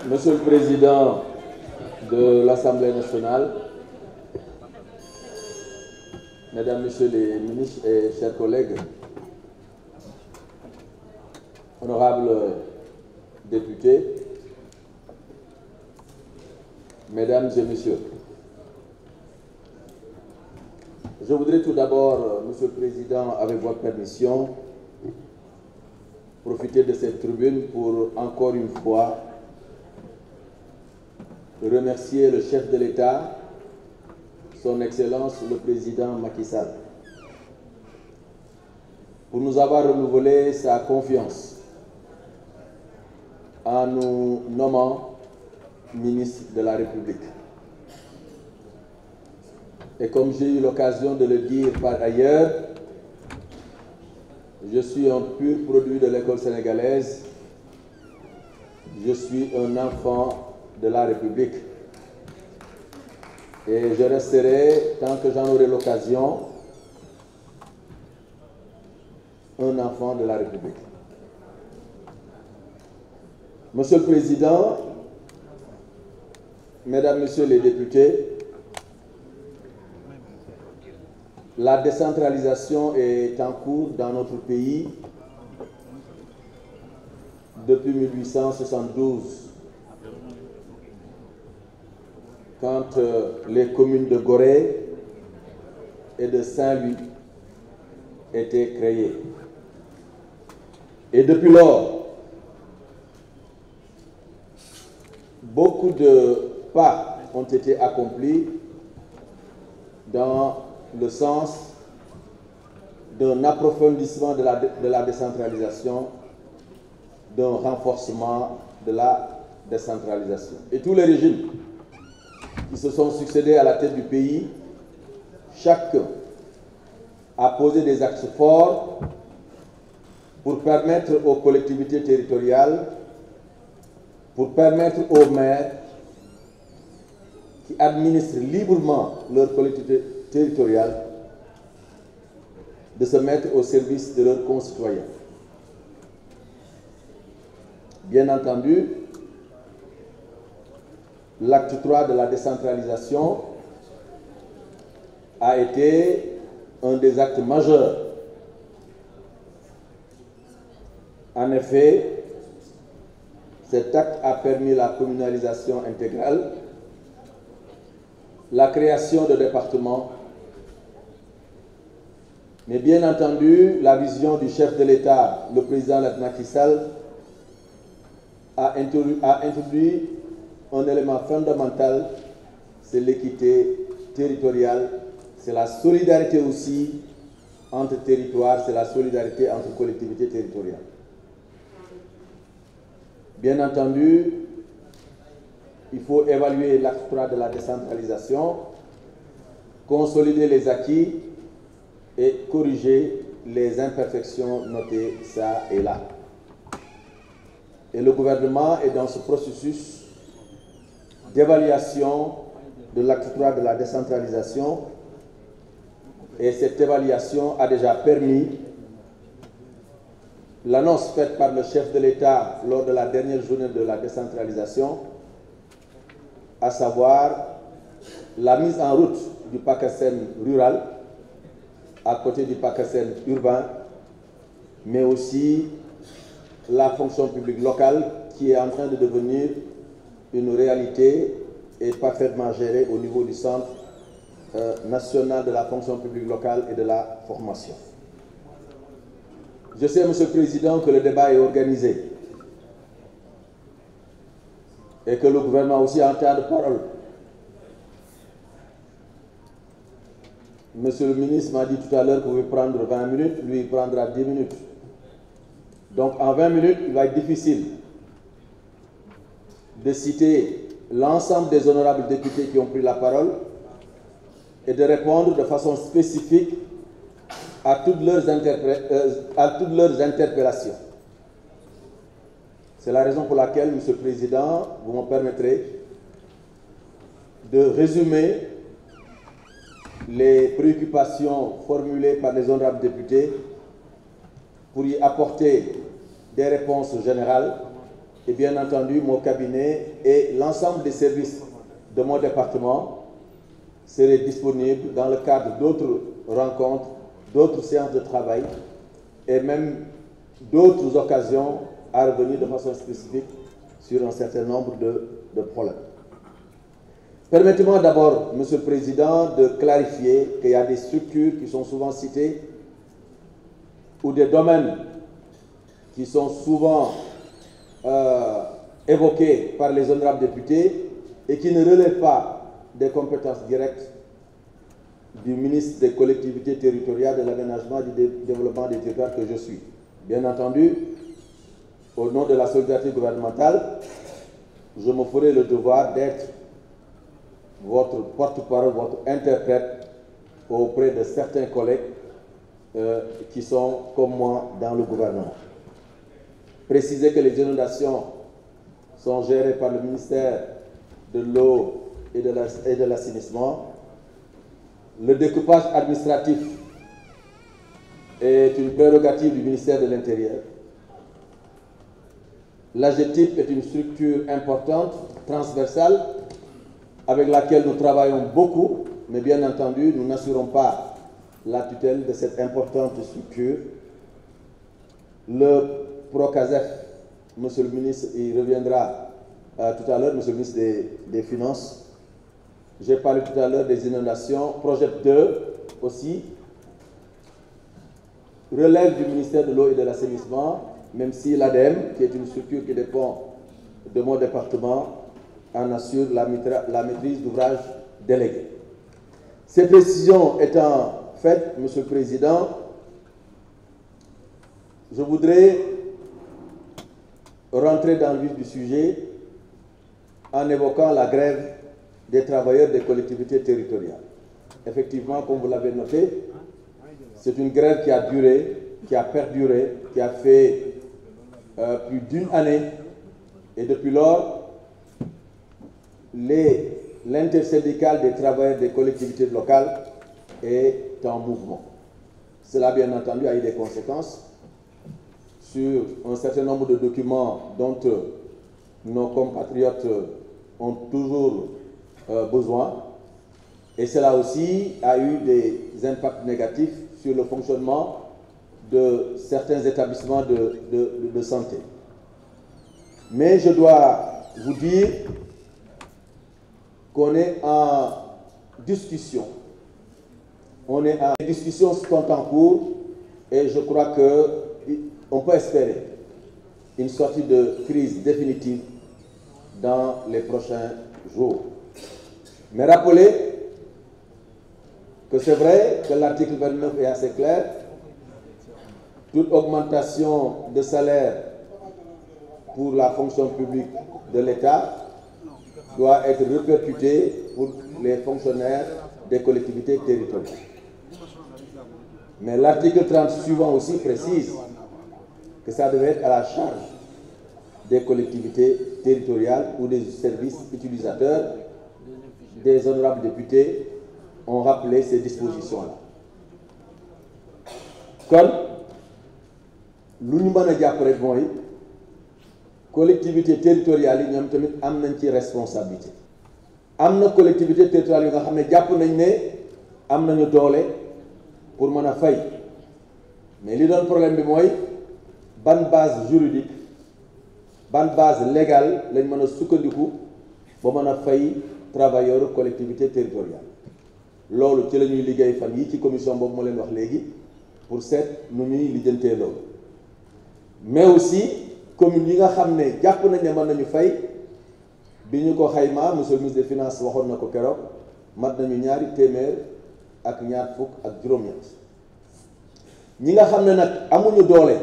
Monsieur le Président de l'Assemblée nationale, Mesdames, Messieurs les ministres et chers collègues, honorables députés, Mesdames et Messieurs, je voudrais tout d'abord, Monsieur le Président, avec votre permission, profiter de cette tribune pour encore une fois remercier le chef de l'État, son Excellence le Président Macky Sall, pour nous avoir renouvelé sa confiance en nous nommant ministre de la République. Et comme j'ai eu l'occasion de le dire par ailleurs, je suis un pur produit de l'école sénégalaise, je suis un enfant de la République. Et je resterai, tant que j'en aurai l'occasion, un enfant de la République. Monsieur le Président, Mesdames, Messieurs les députés, la décentralisation est en cours dans notre pays depuis 1872, quand les communes de Gorée et de Saint-Louis étaient créées. Et depuis lors, beaucoup de pas ont été accomplis dans le sens d'un approfondissement de la décentralisation, d'un renforcement de la décentralisation. Et tous les régimes qui se sont succédés à la tête du pays, chacun a posé des axes forts pour permettre aux collectivités territoriales, pour permettre aux maires qui administrent librement leur collectivité territoriale de se mettre au service de leurs concitoyens. Bien entendu, l'acte 3 de la décentralisation a été un des actes majeurs. En effet, cet acte a permis la communalisation intégrale, la création de départements, mais bien entendu, la vision du chef de l'État, le président Macky Sall, a introduit un élément fondamental, c'est l'équité territoriale, c'est la solidarité aussi entre territoires, c'est la solidarité entre collectivités territoriales. Bien entendu, il faut évaluer l'acte 3 de la décentralisation, consolider les acquis et corriger les imperfections notées ça et là. Et le gouvernement est dans ce processus d'évaluation de l'acte 3 de la décentralisation, et cette évaluation a déjà permis l'annonce faite par le chef de l'État lors de la dernière journée de la décentralisation, à savoir la mise en route du PACASEN rural à côté du PACASEN urbain, mais aussi la fonction publique locale qui est en train de devenir une réalité et parfaitement gérée au niveau du Centre national de la fonction publique locale et de la formation. Je sais, Monsieur le Président, que le débat est organisé et que le gouvernement aussi a un temps de parole. Monsieur le ministre m'a dit tout à l'heure que vous pouvez prendre 20 minutes, lui il prendra 10 minutes. Donc en 20 minutes, il va être difficile de citer l'ensemble des honorables députés qui ont pris la parole et de répondre de façon spécifique à toutes leurs interpellations. C'est la raison pour laquelle, Monsieur le Président, vous me permettrez de résumer les préoccupations formulées par les honorables députés pour y apporter des réponses générales et bien entendu mon cabinet et l'ensemble des services de mon département seraient disponibles dans le cadre d'autres rencontres, d'autres séances de travail et même d'autres occasions à revenir de façon spécifique sur un certain nombre de problèmes. Permettez-moi d'abord, Monsieur le Président, de clarifier qu'il y a des structures qui sont souvent citées ou des domaines qui sont souvent évoqués par les honorables députés et qui ne relèvent pas des compétences directes du ministre des collectivités territoriales, de l'aménagement et du développement des territoires que je suis. Bien entendu, au nom de la solidarité gouvernementale, je me ferai le devoir d'être votre porte-parole, votre interprète auprès de certains collègues qui sont comme moi dans le gouvernement. Préciser que les inondations sont gérées par le ministère de l'eau et de l'assainissement. Le découpage administratif est une prérogative du ministère de l'Intérieur. L'AGETIP est une structure importante, transversale, avec laquelle nous travaillons beaucoup, mais bien entendu, nous n'assurons pas la tutelle de cette importante structure. Le PROCASEF, Monsieur le ministre, il reviendra tout à l'heure, Monsieur le ministre des Finances. J'ai parlé tout à l'heure des inondations. Projet 2 aussi relève du ministère de l'eau et de l'assainissement, même si l'ADEME, qui est une structure qui dépend de mon département, en assure la maîtrise d'ouvrage déléguée. Ces précisions étant faites, Monsieur le Président, je voudrais rentrer dans le vif du sujet en évoquant la grève des travailleurs des collectivités territoriales. Effectivement, comme vous l'avez noté, c'est une grève qui a duré, qui a perduré, qui a fait plus d'une année. Et depuis lors, l'intersyndicale des travailleurs des collectivités locales est en mouvement. Cela, bien entendu, a eu des conséquences sur un certain nombre de documents dont nos compatriotes ont toujours besoin. Et cela aussi a eu des impacts négatifs sur le fonctionnement de certains établissements de santé. Mais je dois vous dire qu'on est en discussion. Les discussions sont en cours et je crois qu'on peut espérer une sortie de crise définitive dans les prochains jours. Mais rappelez que c'est vrai que l'article 29 est assez clair. Toute augmentation de salaire pour la fonction publique de l'État doit être répercutée pour les fonctionnaires des collectivités territoriales. Mais l'article 30 suivant aussi précise que ça devait être à la charge des collectivités territoriales ou des services utilisateurs. Des honorables députés ont rappelé ces dispositions-là. Kon lu ñu mën a jàpp rek mooy collectivité territoriale yi ñoom tamit am nañ ci responsabilité. Am na collectivité territoriale yu nga xam ne jàpp nañ ne am nañu doole pour mën a fay mais li doon problème bi mooy ban base juridique ban base légale lañ mën a sukkandiku ba mën a fay travailleurs collectivité territoriale. Loolu ci la ñuy liggéey fan yi ci commission boobu moo leen wax léegi pour seet nu ñuy lijjantee loolu. Mais aussi communes yi nga xam ne jàpp nañ ne mën nañu fay bi ñu ko xaymaa monsieur le ministre des finances waxoon na ko keroog mat nañu ñaari téeméer ak ñaar fukk ak juróom-ñett. Ñi nga xam ne nag amuñu doole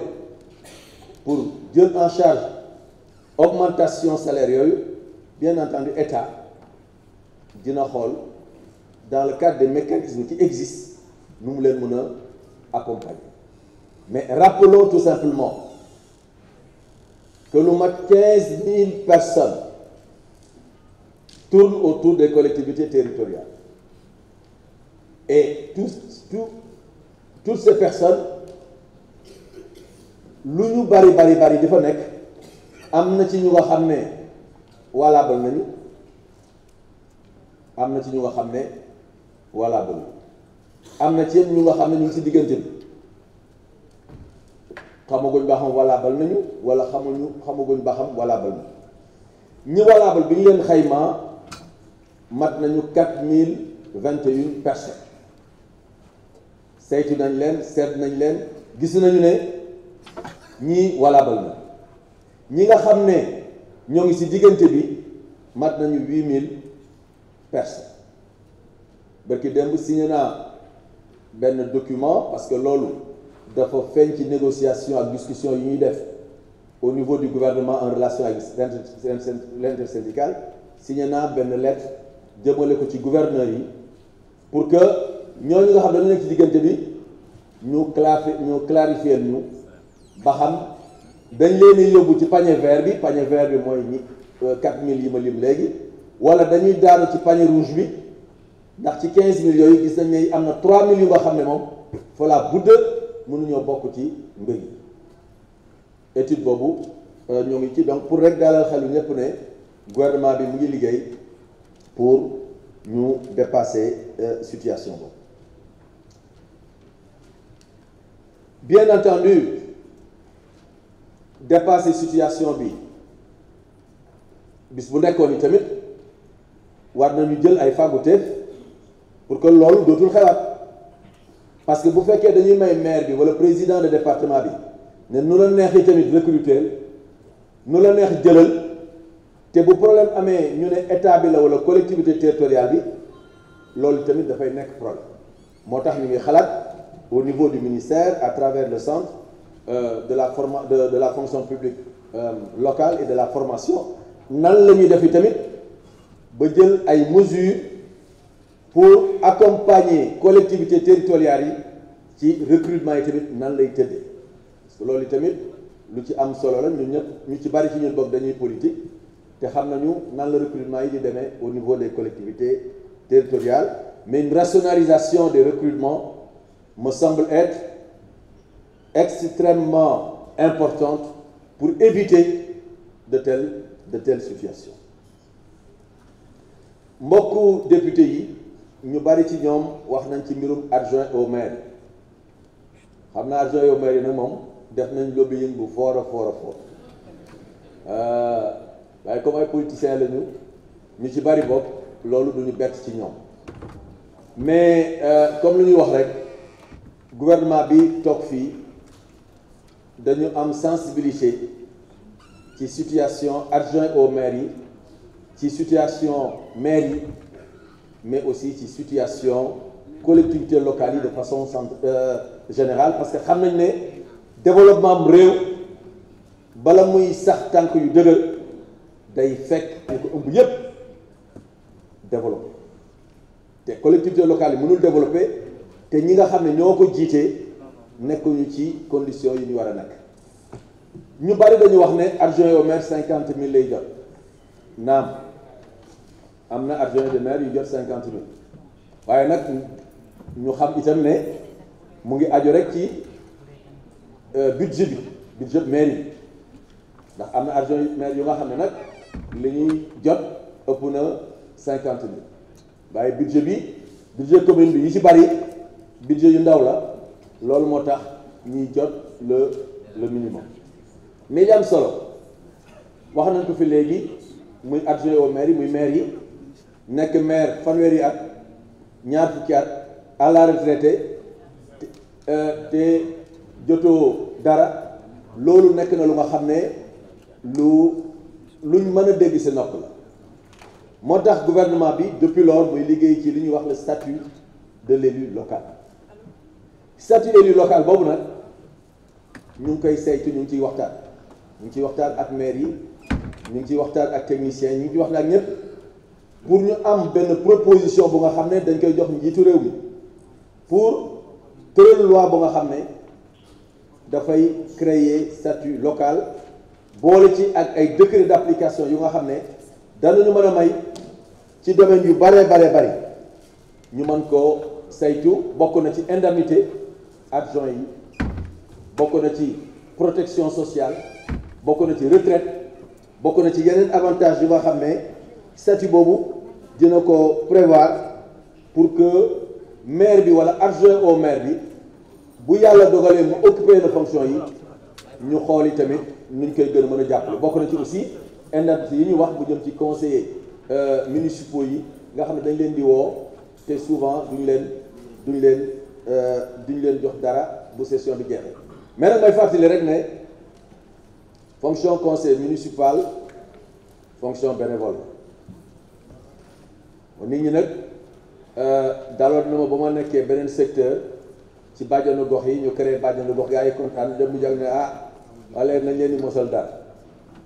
pour jël en charge augmentation salaire yooyu bien entendu état dina xool dans le cadre des mécanismes qui existent nu mu leen mën a accompagner. Mais rappelons tout simplement que lu mat 15 000 personnes tournent autour des collectivités territoriales. Et toutes ces personnes, lu ñu bari dafa nekk am na ci ñu nga xam ne valable nañu am na ci ñu nga xam ne valable am na ci ñu nga xam ne ñu ngi ci diggante bi xamaguñ ba xam valable nañu wala xamaguñ ba xam valable nañu ñi valable bi ñu leen xaymaa mat nañu 4021 personnes saytu nañ leen seet nañ leen gis nañu ne ñii valable na ñi nga xam ne ñoo ngi ci diggante bi mat nañu 8000 personnes barki démb signé naa benn document parce que loolu dafa feeñ ci négociation ak discussion yi ñuy def au niveau du gouvernement en relation avec l'intersyndicale signé naa benn lettre jëmale ko ci gouverneur yi pour que ñooñu nga xam ne dañu nekk ci diggante bi ñu clarifier ñu ba xam dañ leen yóbbu ci panier vert bi mooy ñi 4000 yi ma lim léegi wala dañuy daanu ci panier rouge bi ndax ci 15000 yooyu gis nañ ne am na 3000 yu nga xam ne moom fa la budde mënuñoo bokk ci mbir yi étude boobu ñoo ngi ci donc pour rek dalal xelu ñëpp ne gouvernement bi mu ngi liggéey pour ñu dépasser situation boobu. Bien entendu dépasser situation bi bis bu nekkoon ni tamit war nañu jël ay fàgguteef pour que loolu dootul xewaat parce que bu fekkee dañuy may maire bi wala président de département bi ne nu la neexee tamit recruter nu la neex jëlal te bu problème amee ñu ne état bi la wala collectivité territoriale bi loolu tamit dafay nekk problème moo tax ñu ngi xalaat au niveau du ministère à travers le centre de la fonction publique locale et de la formation nan la ñuy def tamit ba jël ay mesures pour accompagner collectivités territoriales yi ci recrutement yi tamit nan lay tëddee parce que loolu tamit lu ci am solo la ñun ñëpp ñu ci bari ci ñun boog dañuy politique te xam nañu nan la recrutement yi di demee au niveau des collectivités territoriales mais une rationalisation des recrutements me semble être extrêmement importante pour éviter de telles situations mbokku député yi ñu bari ci ñoom wax nañ ci mbirum adjoint au maire xam naa adjoint au maire yi nag moom def nañ lobbying bu fort a fort waaye comme ay politiciens lañu ñu ci bari bokk loolu duñu bett ci ñoom mais comme lu ñuy wax rek gouvernement bi toog fii dañu am sensibilité ci situation adjoint au maire yi ci situation maire yi mais aussi ci situation collectivité locale yi de façon générale parce que xam nañ ne développement am réew bala muy sax tànk yu dëgër day fekk ñu ko ëmb yépp développé te collectivité locale yi mënul développé te ñi nga xam ne ñoo ko jiitee nekkuñu ci condition yi ñu war a nekk ñu bari dañu wax ne adjoint au maire 50 000 lay jot naam am na adjoint de maire yu jot 50 000 waaye nag ñu xam itam ne mu ngi aju rek ci budget maire yi ndax am na adjoint maire yu nga xam ne nag li ñuy jot ëpp na 50 000 waaye budget commune bi yi ci bari budget yu ndaw la loolu moo tax ñuy jot le minimum mais li am solo wax nañ ko fi léegi muy adjoint au maire yi muy maire yi nekk maire fanweeri at ñaar fukki at à la retraité te jotoo dara loolu nekk na lu nga xam ne luñ mën a dégg sa nopp la moo tax gouvernement bi depuis lors muy liggéey ci li ñuy wax le statut de l'élu local statut élu local boobu nag ñu ngi koy saytu ñu ngi ciy waxtaan ñu ngi ciy waxtaan ak maire yi ñu ngi ciy waxtaan ak techniciens yi ñu ngi ciy waxtaan ak ñëpp pour ñu am benn proposition bu nga xam ne dañ koy jox njiitu réew mi pour tëral loi bu nga xam ne dafay créer statut local boole ci ak ay décret d'application yu nga xam ne danañu mën a may ci domaine yu bare ñu mën koo saytu bokk na ci indemnité adjoint yi bokk na ci protection sociale bokk na ci retraite bokk na ci yeneen avantage yu nga xam ne statut boobu dina ko prévoir pour que maire bi wala adjoint au maire bi bu yàlla dogalee mu occuper na fonction yi ñu xooli tamit nuñ koy gën a mën a jàppale. bokk na ci aussi indemnité yi ñu wax bu jëm ci conseillers municipaux yi nga xam ne dañ leen di woo te souvent duñ leen jox dara bu session bi jeexee. mais nag may fàttali rek ne fonction conseil municipal fonction bénévole nit ñi nag daloon na ma ba ma nekkee beneen secteur ci bàjjanu gox yi ñu créé bàjjanu gox gaa yi kontaan dem mu jàng ne ah wala nañ leen di mosal dara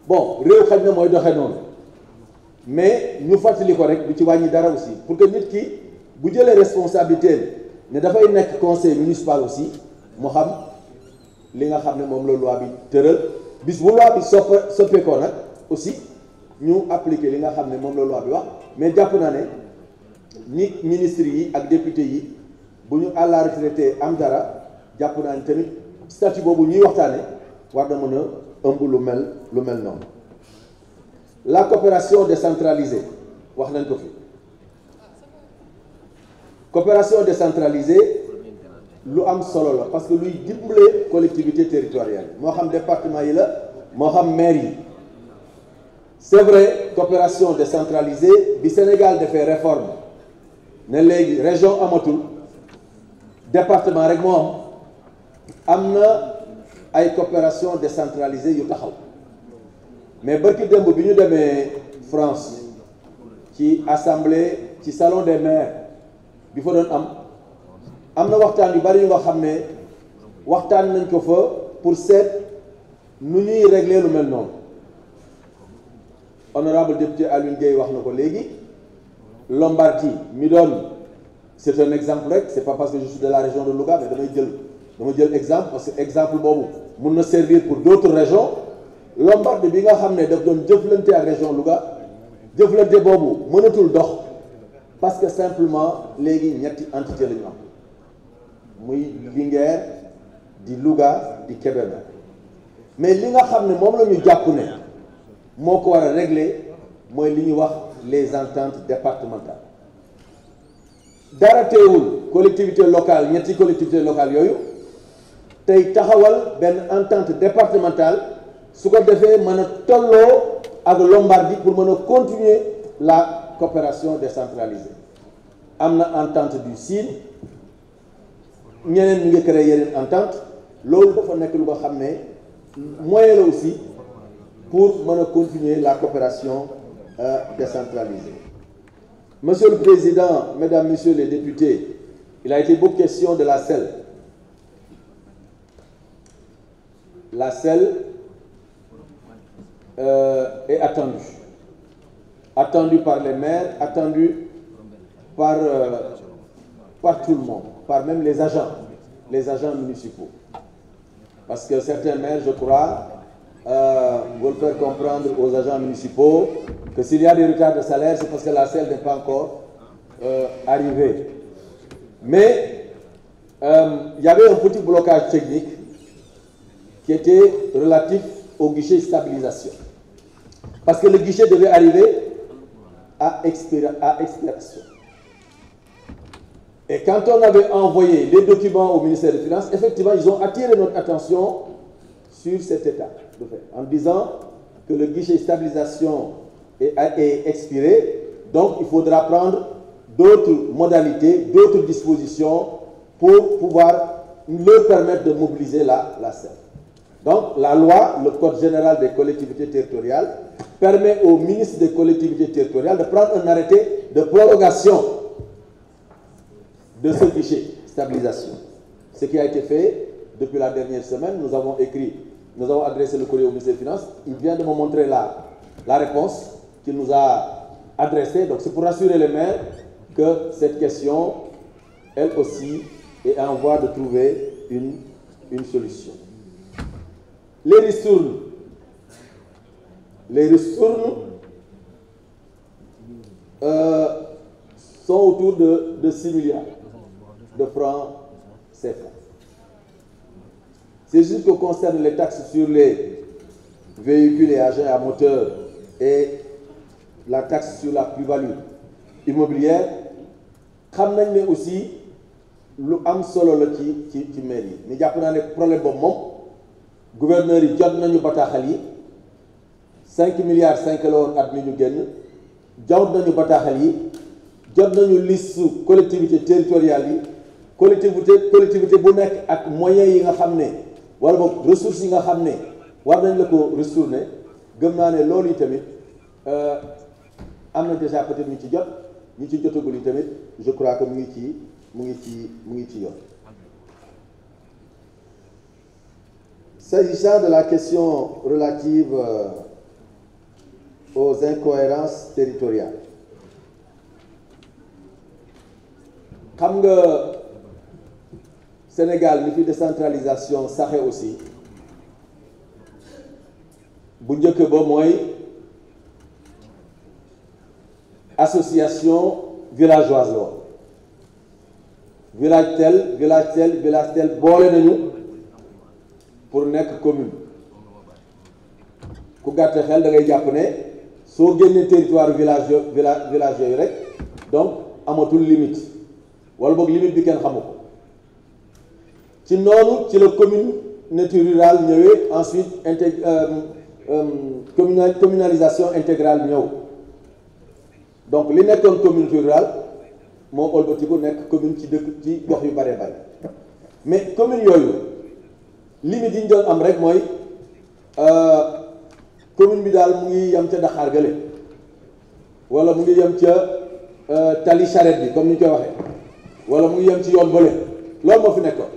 bon réew xaj na mooy doxee noonu mais ñu fàttali ko rek du ci wàññi dara aussi pour que nit ki bu jëlee responsabilité ne dafay nekk conseil municipal aussi mu xam li nga xam ne moom la loi bi tëral bis bu loi bi soppeekoo nag aussi ñu appliquer li nga xam ne moom la loi bi wax mais jàpp naa ne ni ministres yi ak députés yi bu ñu à la retraité am dara jàpp naa ne tamit statut boobu ñuy waxtaane war na mën a ëmb lu mel noonu. La coopération décentralisée wax nañ ko fi coopération décentralisée lu am solo la parce que luy dimbale collectivité territoriale moo xam département yi la moo xam maire yi. C'est vrai coopération décentralisée bi Sénégal defee réforme ne léegi région amatul département rek moo am na ay coopération décentralisée yu taxaw mais barki démb bi ñu demee France ci assemblée ci salon des maires bi fa doon am na waxtaan yu bari yu nga xam ne waxtaan nañ ko fa pour seet nu ñuy régler lu mel noonu. Honorable député Alioune Gueye wax na ko léegi Lombardie mi doon c'est un exemple rek c'est pas parce que je suis de la région de Louga mais dama jël exemple parce que exemple boobu mun na servir pour d'autres régions. Lombardie bi nga xam ne daf doon jëflante ak région Louga jëflante boobu mënatul dox parce que simplement léegi ñetti entité la ñu am muy Linguère di Louga di Kébémer mais li nga xam ne moom la ñu jàpp ne moo ko war a régler mooy li ñuy wax les ententes départementales dara teewul collectivité locale ñetti collectivité locale yooyu tey taxawal benn entente départementale su ko defee mën a tolloo ak Lombardie pour mën a continuer la coopération décentralisée am na entente du Sine ñeneen ñu ngi créé yeneen entente loolu dafa nekk lu nga xam ne moyen la aussi pour mën a continuer la coopération décentralisée. Monsieur le Président, Mesdames, Messieurs les députés, il a été beaucoup question de la SEL. La SEL est attendue par les maires, attendue par tout le monde, par même les agents municipaux. Parce que certains maires, je crois, veulent faire comprendre aux agents municipaux que s'il y a des retards de salaire, c'est parce que la SEL n'est pas encore arrivée. Mais il y avait un petit blocage technique qui était relatif au guichet stabilisation. Parce que le guichet devait arriver à expiration. Et quand on avait envoyé les documents au ministère des Finances, effectivement, ils ont attiré notre attention sur cet état de fait, en disant que le guichet stabilisation est expiré, donc il faudra prendre d'autres modalités, d'autres dispositions pour pouvoir leur permettre de mobiliser la SEL. Donc la loi, le Code général des collectivités territoriales, permet au ministre des collectivités territoriales de prendre un arrêté de prorogation de ce guichet stabilisation. Ce qui a été fait depuis la dernière semaine, nous avons adressé le courrier au ministère des Finances. Il vient de me montrer la réponse qu'il nous a adressée. Donc c'est pour rassurer les maires que cette question, elle aussi, est en voie de trouver une solution. Les ristournes sont autour de 6 milliards de francs CFA. C'est juste que concerne les taxes sur les véhicules et engins à moteur et la taxe sur la plus-value immobilière xam nañ ne aussi lu am solo la ci maire yi mais jàpp naa ne problème boobu moom gouverneur yi jot nañu bataaxal yi 5 milliards 5 la woon at mi ñu génn jawt nañu bataaxal yi jot nañu liste collectivité territoriale yi collectivité bu nekk ak moyens yi nga xam ne wala boog ressources yi nga xam ne war nañ la ko retourner gëm naa ne loolu yi tamit am na déjà peut-être ñu ci jot ñu ci jotagul yi tamit je crois que mu ngi ci yoon. S'agissant de la question relative aux incohérences territoriales xam nga Sénégal ni fi décentralisation saxe aussi bu njëkk ba mooy association villageoise la woon village tel boole nañu pour nekk commune ku gàtt xel da ngay jàpp ne soo génnee territoire village yooyu rek donc amatul limite wala boog limite bi kenn xamu ko ci noonu ci la communauté rurale ñëwee ensuite communalisation intégrale ñëw donc li nekkoon communauté rurale moo ëlbatiku nekk commune ci dëkk ci gox yu bare bare mais commune yooyu limite yi ñu doon am rek mooy commune bi daal mu ngi yem ca Dakar gële wala mu ngi yem ca tali charrette bi comme ni ñu koy waxee wala mu ngi yem ci yoon bële loolu moo fi nekkoon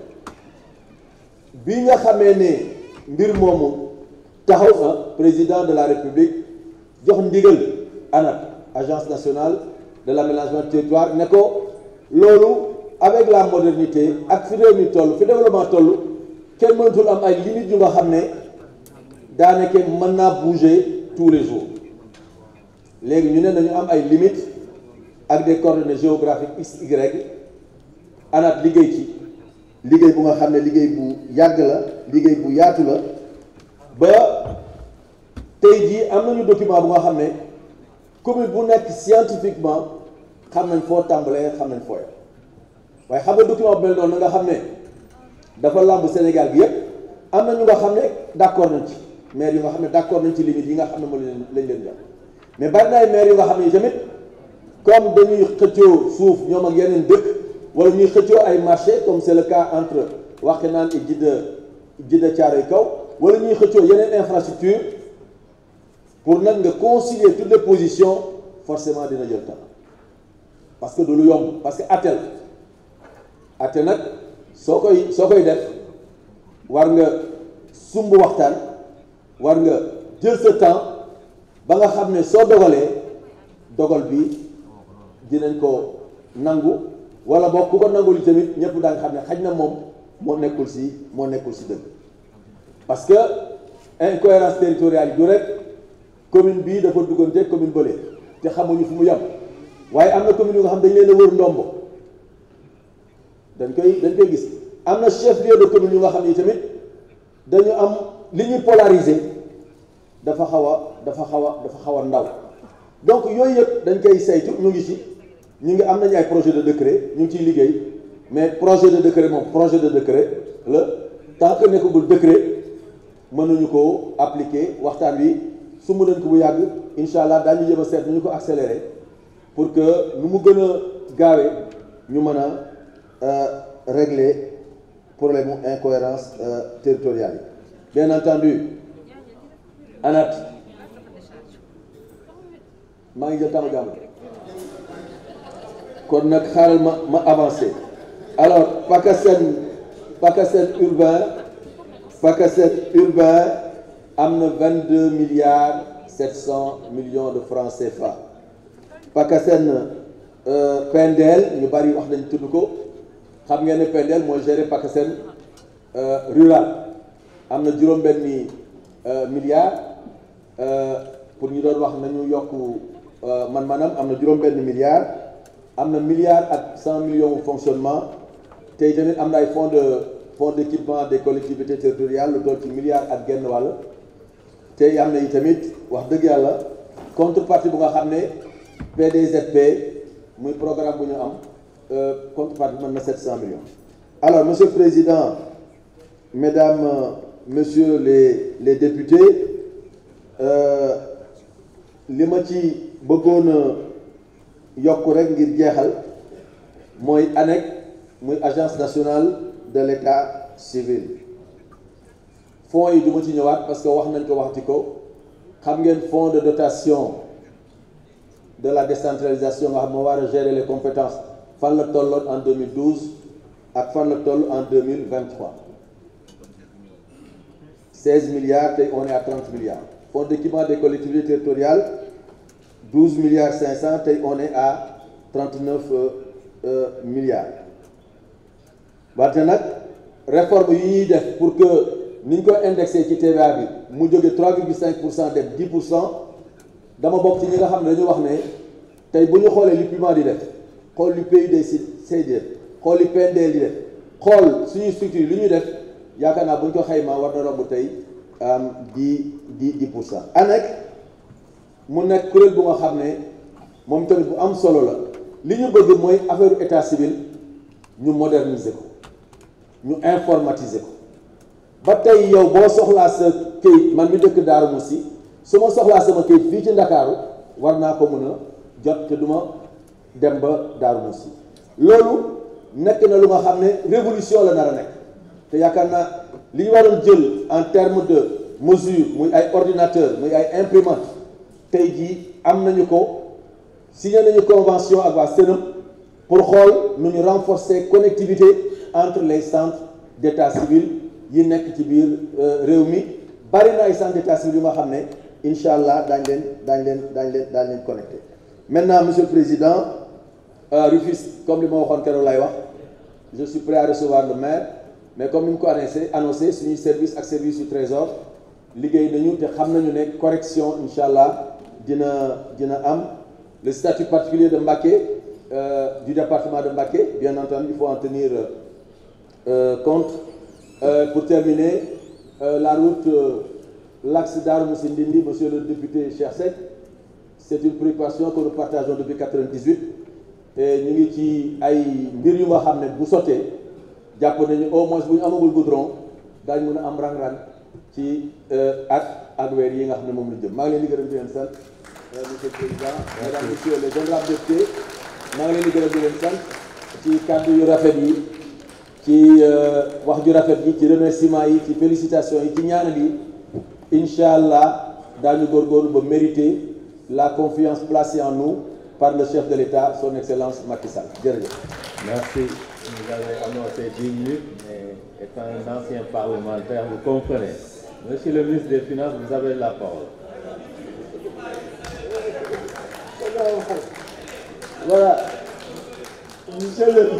bi nga xamee ne mbir moomu taxaw na président de la République jox ndigal ANAT agence nationale de l'aménagement du territoire ne ko loolu avec la modernité ak fi réew mi toll fi développement toll kenn mënatul am ay limites yu nga xam ne daanaka mën naa bouger tous les jours léegi ñu ne nañu am ay limites ak des coordonnées géographiques x y ANAT liggéey ci liggéey bu nga xam ne liggéey bu yàgg la liggéey bu yaatu la ba tey jii am nañu document bu nga xam ne commune bu nekk scientifiquement xam nañ foo tàmbalee xam nañ foo yem waaye xam nga document bu mel noonu nga xam ne dafa làmb Sénégal bi yépp am na ñu nga xam ne d'accord nañ ci maire yu nga xam ne d'accord nañ ci limites yi nga xam ne moo lañ leen jox mais bari na ay maire yu nga xam ne tamit comme dañuy xëccoo suuf ñoom ak yeneen dëkk wala ñuy xëccoo ay marché comme c'est le cas entre Wakhinane et Djiddah Thiaroye Kaw wala ñuy xëccoo yeneen infrastructure pour nag nga concilier toutes les positions forcément dina jël temps parce que du lu yomb parce que atte nag soo koy def war nga sumb waxtaan war nga jël sa temps ba nga xam ne soo dogalee dogal bi dinañ ko nangu wala boog ku ko nangul tamit ñëpp daa nga xam ne xaj na moom moo nekkul si dëgg parce que incohérence territoriale yi du rek commune bii dafa duggante commune bële te xamuñu fu mu yem waaye am na commune yu nga xam dañ leen a wër ndombo dañ koy gis am na chef lieu de commune yu nga xam ni tamit dañu am li ñuy polariser dafa xaw a ndaw donc yooyu yëpp dañ koy saytu ñu ngi am nañu ay projet de décret ñu ngi ciy liggéey mais projet de décret moom projet de décret la tant que nekkagul décret mënuñu ko appliquer waxtaan wi su mu nañ ko bu yàgg incha allah daañu jëm a seet nu ñu ko accélérer pour que nu mu gën a gaawee ñu mën a régler problème mu incohérence territoriale yi bien entendu ANAT maa ngi jël temps jàmm kon nag xaaral ma avancé alors PACASEN urbain am na 22 milliards 700 millions de francs CFA PACASEN PNDL ñu bari wax nañ tudd ko xam ngeen ne PNDL mooy gérer PACASEN rural am na juróom-benni milliards pour ñu doon wax nañu yokk maanaam am na juróom-benni milliards am na milliards ak 100 millions fonctionnement tey tamit am na ay fonds d'équipement des collectivités territoriales lu doon ci milliards ak genn wàll te am na itamit wax dëgg yàlla contrepartie bu nga xam ne PDZP muy programme bu ñu am contrepartie mën na 700 millions. Alors monsieur le président, mesdames, messieurs les députés, li ma ci bëggoon a yokk rek ngir jeexal mooy ANEC muy agence nationale de l'état civil. fonds yi du ma ci ñëwaat parce que wax nañ ko waxti ko xam ngeen fonds de dotation de la décentralisation nga xam moo war a gérer les compétences fan la tolloon en 2012 ak fan la toll en 2023 16 milliards tey on est à 30 milliards. Fonds d'équipement des collectivités territoriales 12 milliards 500 tey on est à 39 milliards. wante nag réforme yi ñuy def pour que ni ñu ko indexé ci TVA bi mu jóge 3,5% dem 10% dama bokk ci ñi nga xam ne dañu wax ne tey bu ñu xoolee li PUMA di def xool li PUDC di def xool li PNDL di def xool suñuy structure li ñuy def yaakaar naa bu ñu ko xaymaa war na romb tey 10%. ANEC mu nekk kuréel bu nga xam ne moom tamit bu am solo la li ñu bëgg mooy affaire état civil ñu moderniser ko ñu informatiser ko ba tey yow boo soxlaa sa këyit man mi dëkk Darou Moussi su ma soxlaa sama këyit fii ci Ndakaaru war naa ko mën a jot te du ma dem ba Darou Moussi. loolu nekk na lu nga xam ne révolution la nar a nekk te yaakaar naa li ñu waroon jël en terme de mesure muy ay ordinateur muy ay imprimante tey jii am nañu ko signé nañu convention ak waa Sénat pour xool nu ñu renforcer connectivité entre les centres d'état civil yi nekk ci biir réew mi bari na ay centres d'état civil yu nga xam ne incha allah daañ leen connecté. Maintenant monsieur le président, Rufisque comme li ma waxoon keroog lay wax je suis prêt à recevoir le maire mais comme ni mu ko annoncé suñuy service ak service du trésor liggéey nañu te xam nañu ne correction incha allah dina am. Le statut particulier de Mbacké du département de Mbacké bien entendu il faut en tenir compte. Pour terminer, la route l'axe Darou Moussi Ndindi, monsieur le député Cheikh Seck, c'est une préoccupation que nous partageons depuis 98 et ñu ngi ci ay mbir yu nga xam ne bu sottee jàpp nañu au moins bu ñu amagul goudron daañu mën a am rang-rang ci ak weer yi nga xam ne moom la jëm. maa ngi leen di gërëm di leen sant monsieur le président, mesdames, messieurs les honorables députés, maa ngi leen di gërëm di leen sant ci kàddu yu rafet yi ci wax ju rafet yi ci remerciement yi ci félicitations yi ci ñaanal yi incha allah daañu góorgóorlu ba mériter la confiance placée en nous par le chef de l'État son excellence Macky Sall jërëjëf. Merci. Vous avez annoncé 10 minutes mais étant un ancien parlementaire vous comprenez. Monsieur le ministre des Finances, vous avez la parole. Voilà. Monsieur le